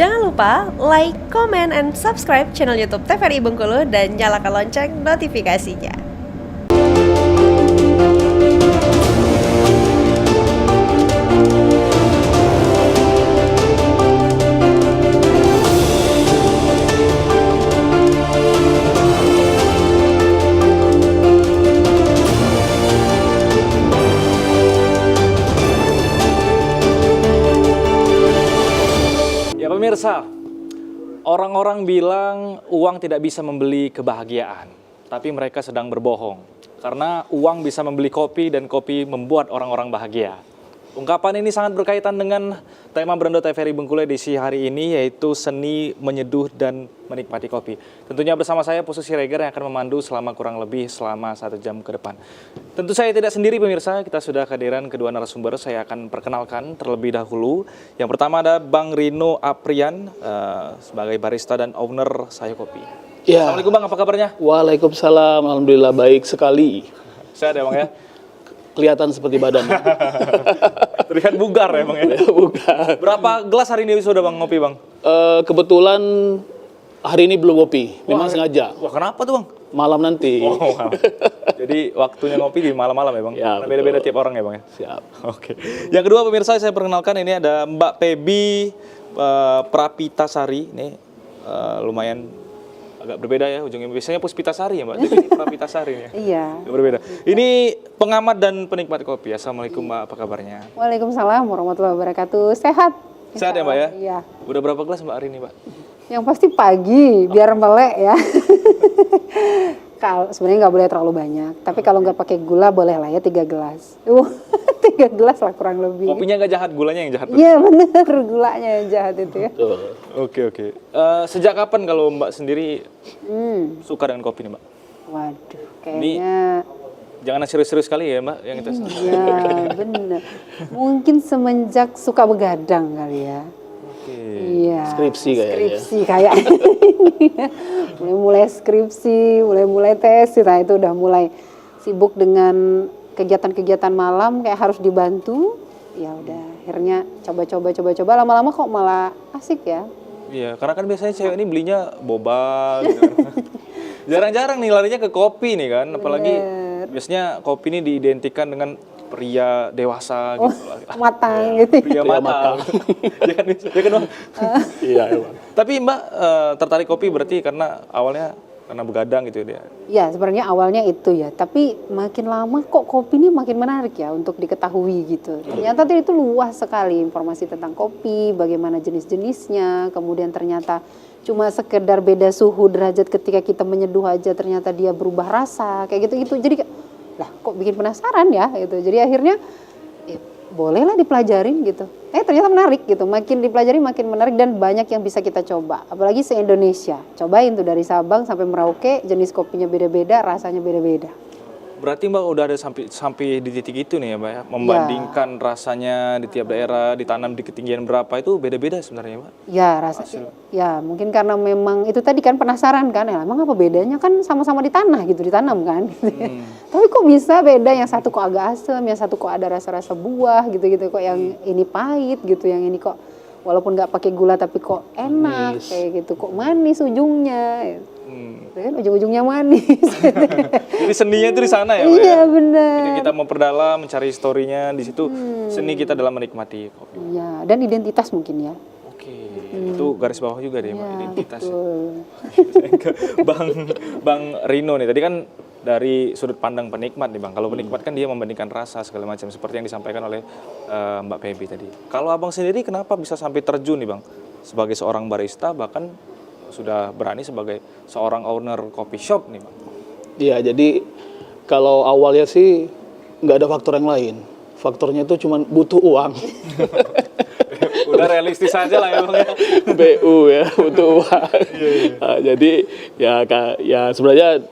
Jangan lupa like, comment, and subscribe channel YouTube TVRI Bengkulu dan nyalakan lonceng notifikasinya. Pemirsa, orang-orang bilang uang tidak bisa membeli kebahagiaan, tapi mereka sedang berbohong. Karena uang bisa membeli kopi dan kopi membuat orang-orang bahagia. Ungkapan ini sangat berkaitan dengan tema Berendo TVRI Bengkulu edisi hari ini, yaitu seni menyeduh dan menikmati kopi. Tentunya bersama saya Pusu Siregar yang akan memandu selama kurang lebih 1 jam ke depan. Tentu saya tidak sendiri pemirsa, kita sudah kehadiran kedua narasumber. Saya akan perkenalkan terlebih dahulu. Yang pertama ada Bang Rino Aprian sebagai barista dan owner Sayo Kopi. Ya. Assalamualaikum Bang, apa kabarnya? Waalaikumsalam, alhamdulillah baik sekali. Sehat ya Bang ya? Kelihatan seperti badan. Terlihat bugar ya Bang ya? Bukan. Berapa gelas hari ini sudah Bang ngopi Bang? Kebetulan hari ini belum ngopi, memang sengaja. Wah kenapa tuh Bang? Malam nanti. Oh, malam. Jadi waktunya ngopi di malam-malam ya Bang? Ya, beda-beda tiap orang ya Bang ya? Siap. Oke. Yang kedua pemirsa saya perkenalkan ini ada Mbak Pebi Prapitasari. Ini lumayan agak berbeda ya ujungnya. Biasanya Puspitasari ya Mbak, tapi ini Prapitasari ya. Iya. Agak berbeda. Ini pengamat dan penikmat kopi. Assalamualaikum Mbak, apa kabarnya? Waalaikumsalam warahmatullahi wabarakatuh. Sehat? Sehat ya Mbak ya? Iya. Udah berapa gelas Mbak hari ini Mbak? Yang pasti pagi, biar melek ya. Kalau sebenarnya nggak boleh terlalu banyak, tapi kalau nggak pakai gula boleh lah ya 3 gelas. 3 gelas lah kurang lebih. Kopinya nggak jahat, gulanya yang jahat. Iya bener, gulanya yang jahat itu ya. Oke. Sejak kapan kalau Mbak sendiri suka dengan kopi nih Mbak? Waduh, kayaknya. Jangan serius-serius sekali ya Mbak yang itu. Iya bener. Mungkin semenjak suka begadang kali ya. Oke. Iya. Skripsi kayaknya. Skripsi kayaknya. mulai skripsi, mulai tes, nah itu udah mulai sibuk dengan kegiatan-kegiatan malam kayak harus dibantu. Ya udah, akhirnya coba lama-lama kok malah asik ya. Iya, karena kan biasanya cewek ini belinya boba gitu kan. Jarang-jarang nih larinya ke kopi nih kan, apalagi biasanya kopi ini diidentikan dengan pria dewasa gitu. Matang gitu. Pria matang. Ya kan Bang? Iya, emang. Tapi Mbak tertarik kopi berarti karena awalnya karena begadang gitu dia. Ya sebenarnya awalnya itu ya, tapi makin lama kok kopi ini makin menarik ya untuk diketahui gitu. Ternyata itu luas sekali informasi tentang kopi, bagaimana jenis-jenisnya, kemudian ternyata cuma sekedar beda suhu derajat ketika kita menyeduh aja ternyata dia berubah rasa kayak gitu. Jadi lah kok bikin penasaran ya gitu. Jadi akhirnya bolehlah dipelajarin gitu. Ternyata menarik gitu. Makin dipelajari makin menarik dan banyak yang bisa kita coba. Apalagi se-Indonesia. Cobain tuh dari Sabang sampai Merauke, jenis kopinya beda-beda, rasanya beda-beda. Berarti Mbak udah ada sampai di titik itu nih ya Mbak ya? Membandingkan rasanya di tiap daerah, ditanam di ketinggian berapa itu beda-beda sebenarnya Mbak? Ya rasanya. Ya mungkin karena memang itu tadi kan penasaran kan. Ya emang apa bedanya kan sama-sama di tanah gitu, ditanam kan. Tapi kok bisa beda, yang satu kok agak asam, yang satu kok ada rasa-rasa buah gitu-gitu. Kok yang ini pahit gitu, yang ini kok walaupun nggak pakai gula tapi kok enak kayak gitu. Kok manis ujungnya. Kan ujung-ujungnya manis. Jadi seninya itu di sana ya Mbak? Iya benar. Ketika kita memperdalam, mencari historinya di situ seni kita dalam menikmati kopi. Iya, dan identitas mungkin ya. Oke, itu garis bawah juga deh Mbak, Ya, identitas. betul. Bang Rino nih, tadi kan dari sudut pandang penikmat nih Bang. Kalau penikmat kan dia membandingkan rasa segala macam seperti yang disampaikan oleh Mbak Pebi tadi. Kalau Abang sendiri kenapa bisa sampai terjun nih Bang sebagai seorang barista, bahkan sudah berani sebagai seorang owner coffee shop nih Bang? Iya, jadi kalau awalnya sih nggak ada faktor yang lain. Faktornya itu cuma butuh uang. Udah realistis aja lah ya Bang ya. BU ya, butuh uang. Nah, jadi ya sebenarnya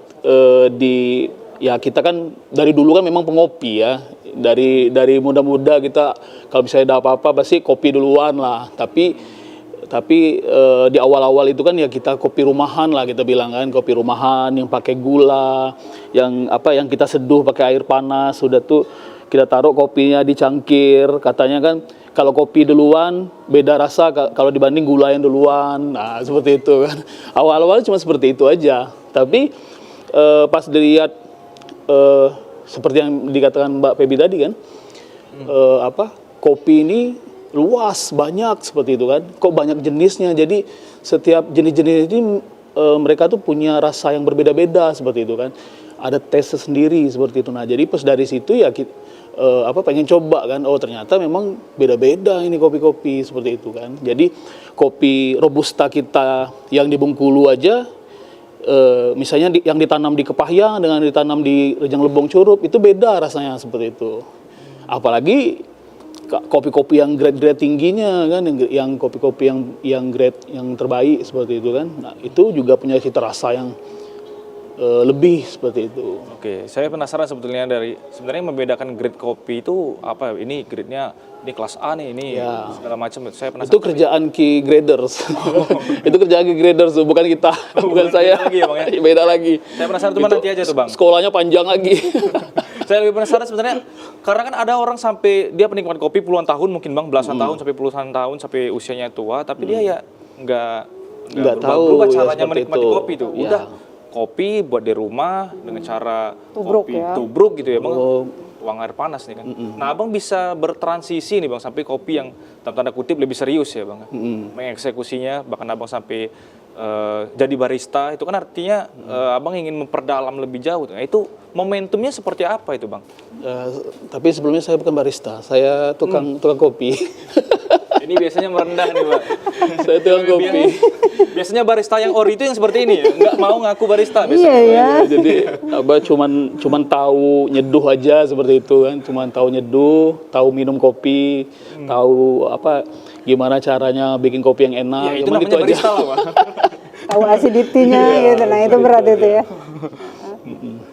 kita kan dari dulu kan memang pengopi ya. Dari muda-muda kita kalau misalnya ada apa-apa pasti kopi duluan lah. Tapi di awal-awal itu kan ya kita kopi rumahan lah, kita bilang kan kopi rumahan yang pakai gula, yang kita seduh pakai air panas, sudah tuh kita taruh kopinya di cangkir, katanya kan kalau kopi duluan beda rasa kalau dibanding gula yang duluan. Nah, seperti itu kan. Awal-awal cuma seperti itu aja. Tapi pas dilihat seperti yang dikatakan Mbak Feby tadi kan, kopi ini luas, banyak seperti itu kan. Kok banyak jenisnya. jadi setiap jenis-jenis ini mereka tuh punya rasa yang berbeda-beda seperti itu kan. Ada taste sendiri seperti itu. Nah, jadi pas dari situ ya pengen coba kan. Oh, ternyata memang beda-beda ini kopi-kopi seperti itu kan. Jadi kopi robusta kita yang di Bengkulu aja misalnya yang ditanam di Kepahyang dengan ditanam di Rejang Lebong Curup itu beda rasanya seperti itu. Apalagi kopi-kopi yang grade tingginya kan, yang kopi-kopi yang grade yang terbaik seperti itu kan. Nah, itu juga punya cita rasa yang lebih seperti itu. Oke, saya penasaran sebetulnya sebenarnya yang membedakan grade kopi itu apa? Ini grade-nya ini kelas A nih, ini segala macam. Saya penasaran. Itu kerjaan key graders. Itu kerjaan key graders, bukan kita, bukan saya. Lagi ya, Bang, ya? Beda lagi. Saya penasaran cuma nanti aja tuh, Bang. Sekolahnya panjang lagi. Saya lebih penasaran sebenarnya karena kan ada orang sampai dia penikmat kopi puluhan tahun mungkin Bang, belasan tahun sampai puluhan tahun sampai usianya tua, tapi dia ya nggak tahu berubah ya caranya seperti menikmati itu. kopi tuh. Ya. Udah kopi buat di rumah dengan cara Tubruk kopi ya. tubruk gitu ya Bang. Tuang air panas nih kan. Nah, Abang bisa bertransisi nih Bang sampai kopi yang dalam tanda kutip lebih serius ya Bang. Mengeksekusinya bahkan Abang sampai jadi barista itu kan artinya Abang ingin memperdalam lebih jauh. Nah, itu momentumnya seperti apa itu Bang? Tapi sebelumnya saya bukan barista, saya tukang kopi. Ini biasanya merendah nih Pak. Saya tukang kopi. Biasanya barista yang ori itu yang seperti ini ya, nggak mau ngaku barista biasanya. Iya ya. Jadi cuman tahu nyeduh aja seperti itu kan, cuman tahu nyeduh, tahu minum kopi, tahu gimana caranya bikin kopi yang enak. Ya, itu cuman namanya barista lah Pak. Tahu acidity-nya gitu. Nah, itu berat itu ya.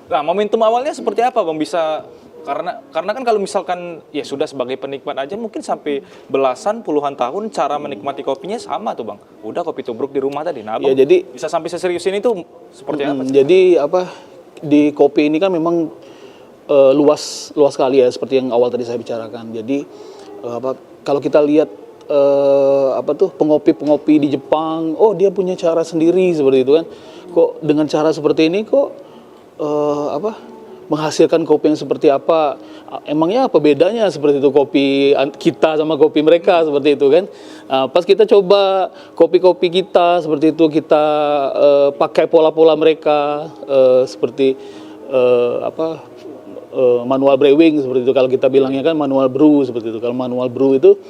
Nah, momentum awalnya seperti apa Bang bisa karena kan kalau misalkan ya sudah sebagai penikmat aja mungkin sampai belasan puluhan tahun cara menikmati kopinya sama tuh Bang. Udah kopi tubruk di rumah tadi. Nah, Bang, Ya, jadi bisa sampai seserius ini tuh seperti apa? Jadi di kopi ini kan memang luas sekali ya seperti yang awal tadi saya bicarakan. Jadi kalau kita lihat pengopi di Jepang, oh dia punya cara sendiri seperti itu kan. Kok dengan cara seperti ini kok menghasilkan kopi yang seperti apa? Emangnya apa bedanya seperti itu kopi kita sama kopi mereka seperti itu kan? Pas kita coba kopi-kopi kita seperti itu kita pakai pola-pola mereka seperti manual brewing seperti itu. Kalau kita bilangnya kan manual brew seperti itu. Kalau manual brew itu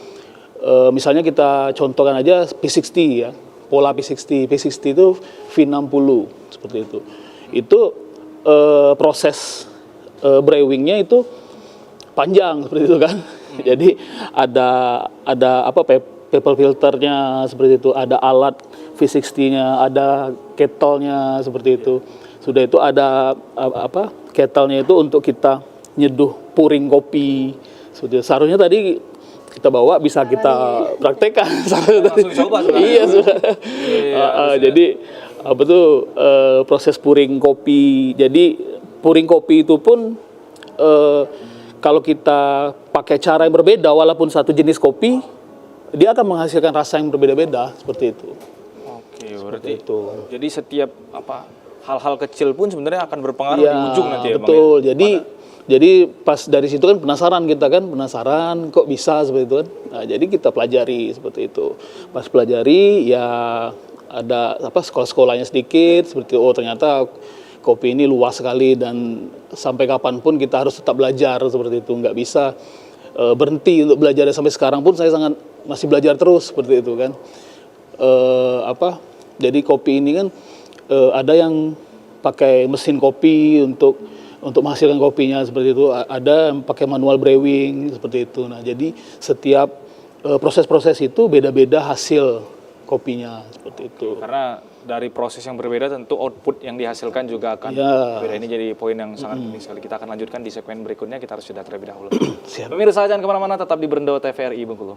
misalnya kita contohkan aja P60 ya. Pola P60 itu V60 seperti itu. Itu proses brewingnya itu panjang seperti itu kan. Jadi ada paper filternya seperti itu, ada alat V60-nya, ada kettle-nya seperti itu. Sudah itu ada kettle-nya itu untuk kita nyeduh puring kopi. Sudah seharusnya tadi kita bawa bisa kita praktekkan. Langsung coba sebenarnya. Iya sudah. Jadi proses puring kopi. Jadi puring kopi itu pun kalau kita pakai cara yang berbeda walaupun satu jenis kopi, dia akan menghasilkan rasa yang berbeda-beda seperti itu. Oke, berarti itu. Jadi setiap hal-hal kecil pun sebenarnya akan berpengaruh di ujung nanti ya Bang. Betul. Jadi pas dari situ kan penasaran kok bisa seperti itu kan. Nah, jadi kita pelajari seperti itu. Pas pelajari ya ada sekolah-sekolahnya sedikit seperti ternyata kopi ini luas sekali dan sampai kapanpun kita harus tetap belajar seperti itu. Nggak bisa berhenti untuk belajar. Sampai sekarang pun saya masih belajar terus seperti itu kan. Jadi kopi ini kan ada yang pakai mesin kopi untuk menghasilkan kopinya seperti itu, ada yang pakai manual brewing seperti itu. Nah, jadi setiap proses-proses itu beda-beda hasil kopinya seperti itu. Karena dari proses yang berbeda tentu output yang dihasilkan juga akan berbeda. Ini jadi poin yang sangat penting sekali. Kita akan lanjutkan di segmen berikutnya, kita harus jeda terlebih dahulu. Siap. Pemirsa jangan kemana-mana, tetap di Berendo TVRI Bengkulu.